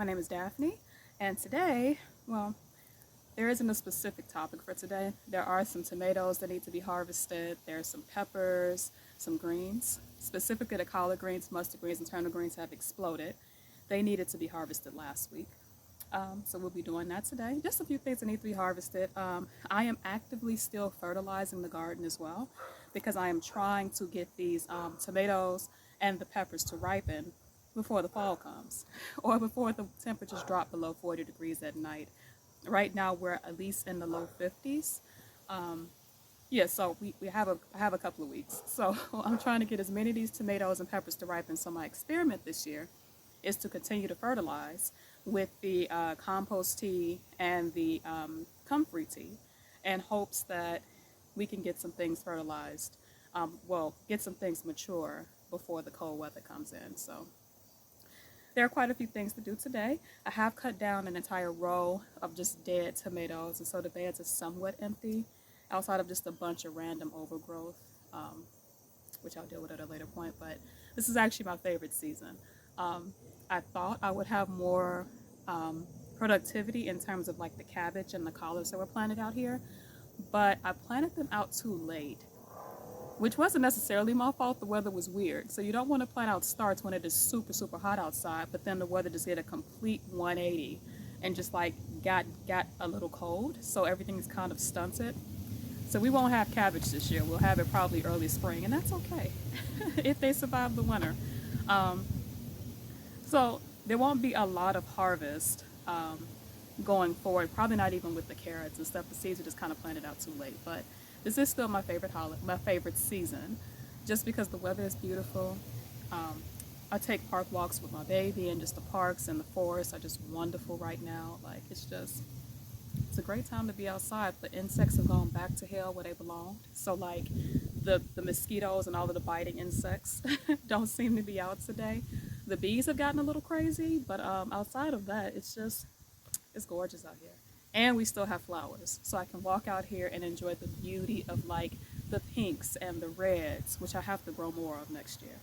My name is Daphne, and today, well, there isn't a specific topic for today. There are some tomatoes that need to be harvested, there's some peppers, some greens. Specifically, the collard greens, mustard greens, and turnip greens have exploded. They needed to be harvested last week. So we'll be doing that today. Just a few things that need to be harvested. I am actively still fertilizing the garden as well because I am trying to get these tomatoes and the peppers to ripen before the fall comes or before the temperatures drop below 40 degrees at night. Right now we're at least in the low 50s. Yeah, so I have a couple of weeks. So I'm trying to get as many of these tomatoes and peppers to ripen. So my experiment this year is to continue to fertilize with the compost tea and the comfrey tea in hopes that we can get some things fertilized, get some things mature before the cold weather comes in. So there are quite a few things to do today. I have cut down an entire row of just dead tomatoes, and so the beds are somewhat empty outside of just a bunch of random overgrowth, which I'll deal with at a later point, but this is actually my favorite season. I thought I would have more productivity in terms of like the cabbage and the collards that were planted out here, but I planted them out too late, which wasn't necessarily my fault. The weather was weird. So you don't want to plant out starts when it is super, super hot outside, but then the weather just did a complete 180 and just like got a little cold. So everything is kind of stunted. So we won't have cabbage this year. We'll have it probably early spring, and that's okay if they survive the winter. So there won't be a lot of harvest going forward, probably not even with the carrots and stuff. The seeds are just kind of planted out too late, but this is still my favorite season, just because the weather is beautiful. I take park walks with my baby, and just the parks and the forests are just wonderful right now. Like it's a great time to be outside. The insects have gone back to hell where they belonged. So like the mosquitoes and all of the biting insects don't seem to be out today. The bees have gotten a little crazy, but outside of that, it's gorgeous out here. And we still have flowers, so I can walk out here and enjoy the beauty of like the pinks and the reds, which I have to grow more of next year.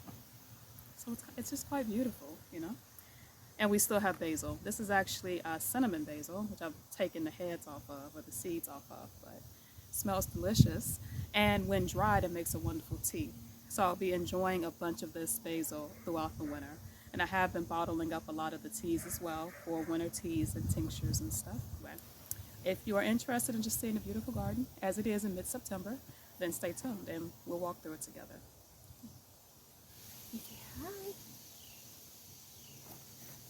So it's just quite beautiful, you know. And we still have basil. This is actually cinnamon basil, which I've taken the heads off of, or the seeds off of, but it smells delicious. And when dried, it makes a wonderful tea. So I'll be enjoying a bunch of this basil throughout the winter. And I have been bottling up a lot of the teas as well for winter teas and tinctures and stuff. But if you are interested in just seeing a beautiful garden, as it is in mid-September, then stay tuned and we'll walk through it together. You say hi.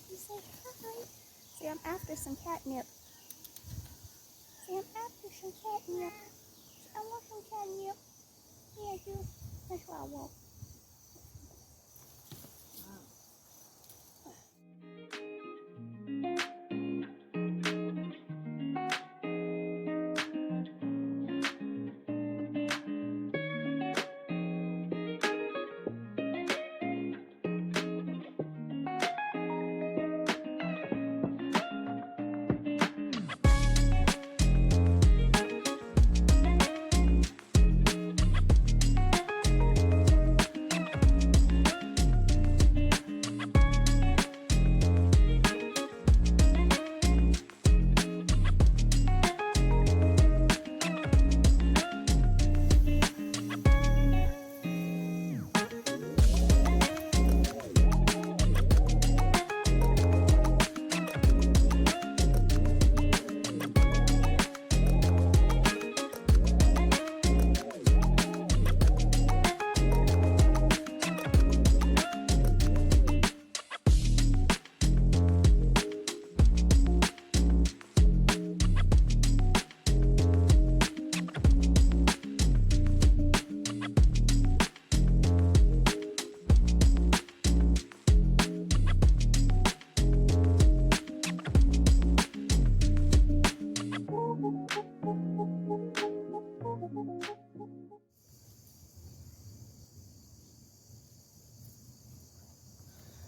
You say hi. Say I'm after some catnip. Say I'm after some catnip. Say I want some catnip. Yeah, I do. That's what I want.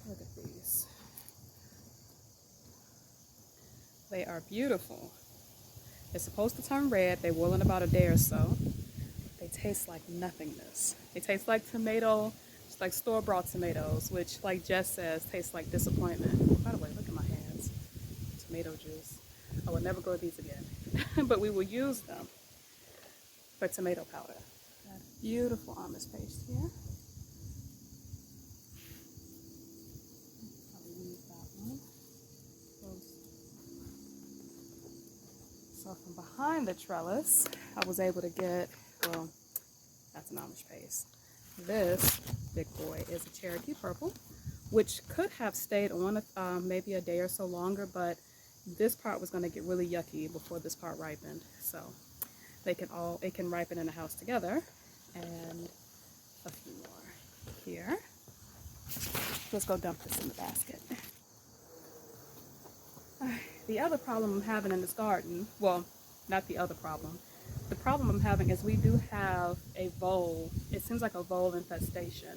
Look at these. They are beautiful. They're supposed to turn red. They will in about a day or so. They taste like nothingness. They taste like tomato, just like store-bought tomatoes, which, like Jess says, tastes like disappointment. By the way, look at my hands. tomato juice. I will never grow these again, but we will use them for tomato powder. Got a beautiful Amish paste here. Probably use that one. So from behind the trellis, I was able to get, well, that's an Amish paste. This big boy is a Cherokee Purple, which could have stayed on maybe a day or so longer, but this part was going to get really yucky before this part ripened. So it can ripen in the house together. And a few more here. Let's go dump this in the basket. The other problem I'm having in this garden, well, not the other problem. The problem I'm having is we do have a vole. It seems like a vole infestation.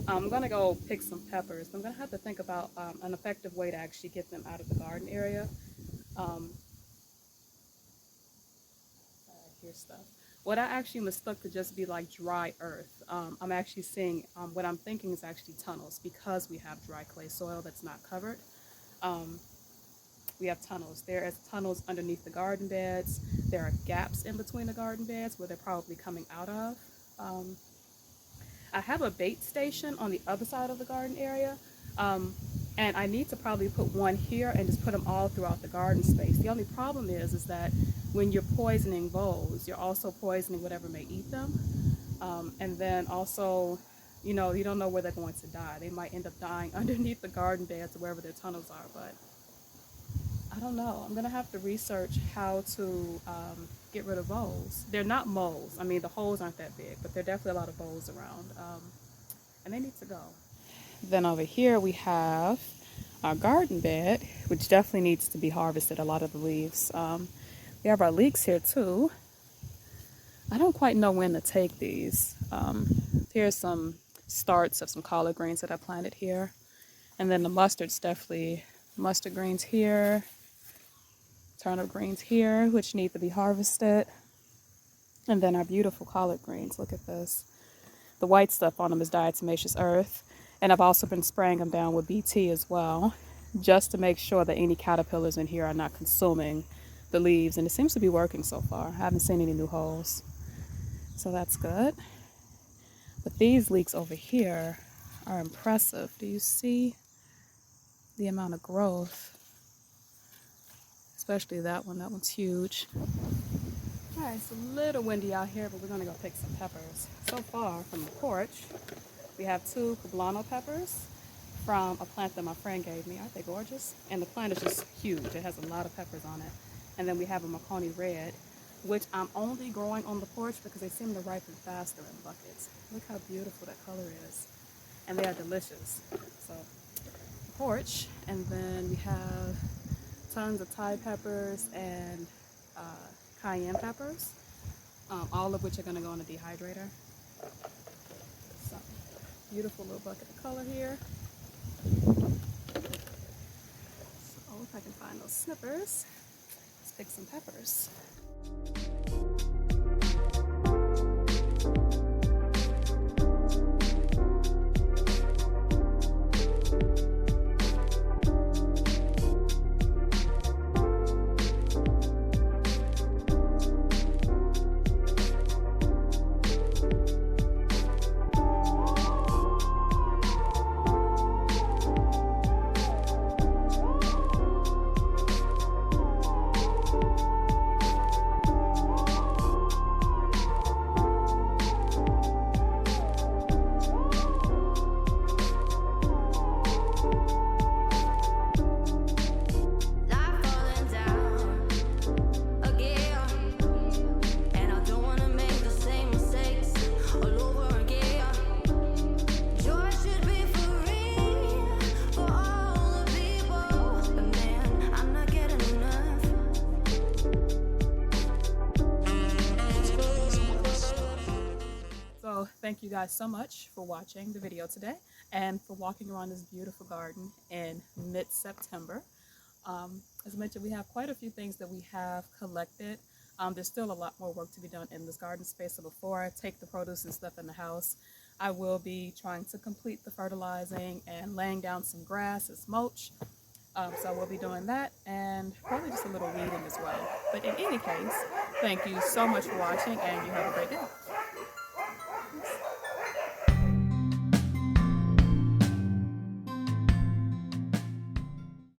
I'm going to go pick some peppers. But I'm going to have to think about an effective way to actually get them out of the garden area. Here's stuff. What I actually mistook to just be like dry earth. I'm actually seeing, what I'm thinking is actually tunnels because we have dry clay soil that's not covered. We have tunnels. There are tunnels underneath the garden beds. There are gaps in between the garden beds where they're probably coming out of. I have a bait station on the other side of the garden area. And I need to probably put one here and just put them all throughout the garden space. The only problem is that when you're poisoning voles, you're also poisoning whatever may eat them. And then also, you know, you don't know where they're going to die. They might end up dying underneath the garden beds or wherever their tunnels are, but I don't know. I'm going to have to research how to get rid of voles. They're not moles. I mean, the holes aren't that big, but there are definitely a lot of voles around, and they need to go. Then over here we have our garden bed, which definitely needs to be harvested, a lot of the leaves. We have our leeks here too. I don't quite know when to take these. Here's some starts of some collard greens that I planted here. And then the mustard's definitely, mustard greens here, turnip greens here, which need to be harvested. And then our beautiful collard greens, look at this. The white stuff on them is diatomaceous earth. And I've also been spraying them down with BT as well, just to make sure that any caterpillars in here are not consuming the leaves. And it seems to be working so far. I haven't seen any new holes. So that's good. But these leeks over here are impressive. Do you see the amount of growth? Especially that one. That one's huge. All right, it's a little windy out here, but we're going to go pick some peppers. So far from the porch, we have 2 poblano peppers from a plant that my friend gave me. Aren't they gorgeous? And the plant is just huge. It has a lot of peppers on it. And then we have a Marconi red, which I'm only growing on the porch because they seem to ripen faster in buckets. Look how beautiful that color is. And they are delicious. So, the porch. And then we have tons of Thai peppers and cayenne peppers, all of which are going to go in a dehydrator. So, beautiful little bucket of color here. So, if I can find those snippers, let's pick some peppers. Thank you guys so much for watching the video today and for walking around this beautiful garden in mid-September. As mentioned, we have quite a few things that we have collected. There's still a lot more work to be done in this garden space, so before I take the produce and stuff in the house, I will be trying to complete the fertilizing and laying down some grass as mulch. So we'll be doing that and probably just a little weeding as well. But in any case, thank you so much for watching and you have a great day.